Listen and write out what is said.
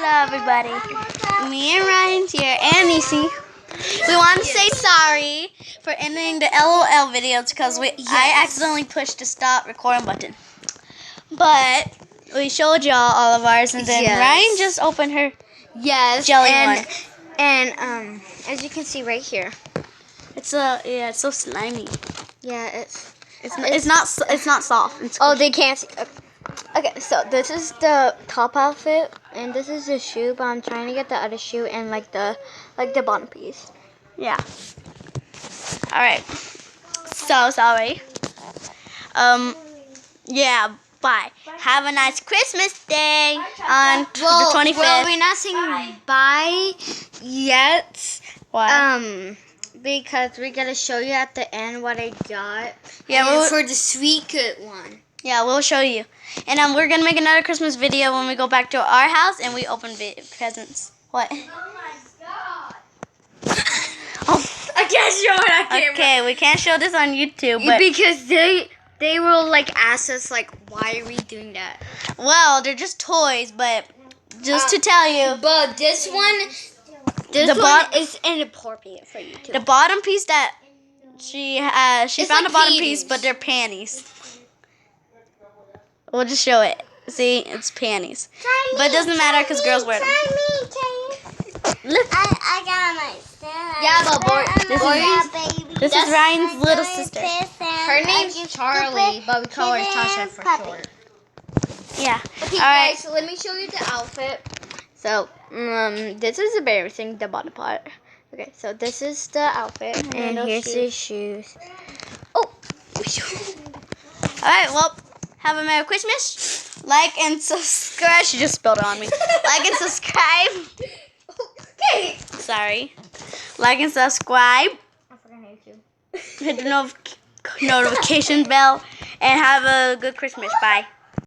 Hello, everybody. Me and Ryan's here, and Nisi. We want to say sorry for ending the LOL videos because I accidentally pushed the stop recording button. But we showed y'all all of ours, and then Ryan just opened her jelly one. And as you can see right here, It's so slimy. yeah, It's not soft. oh, they can't see. Okay, so this is the top outfit, and this is the shoe. But I'm trying to get the other shoe and like the bottom piece. Yeah. All right. So sorry. Yeah. Bye. Have a nice Christmas day on the 25th. Well, we're not saying bye yet. What? Because we're gonna show you at the end what I got. Yeah, for the sweet good one. Yeah, we'll show you. And we're gonna make another Christmas video when we go back to our house and we open presents. What? Oh my god! I can't show it. I can't. Okay, we can't show this on YouTube, but because they will like ask us like, why are we doing that? Well, they're just toys, but just to tell you. But this one is inappropriate for you too. The bottom piece that she found like a bottom panties. piece, but they're panties. We'll just show it. See, it's panties. But it doesn't matter because girls wear them. Look. I got my son. Yeah, but This is Ryan's little sister. Her name's Charlie, but we call her Tasha for short. Yeah. Okay, All right. guys, so let me show you the outfit. So, this is embarrassing, the bottom part. Okay, so this is the outfit, and here's the shoes. Oh! All right, well, have a Merry Christmas. Like and subscribe. She just spilled it on me. Like and subscribe. Okay. Sorry. Like and subscribe. I forgot YouTube. Hit the notification bell. And have a good Christmas. Bye.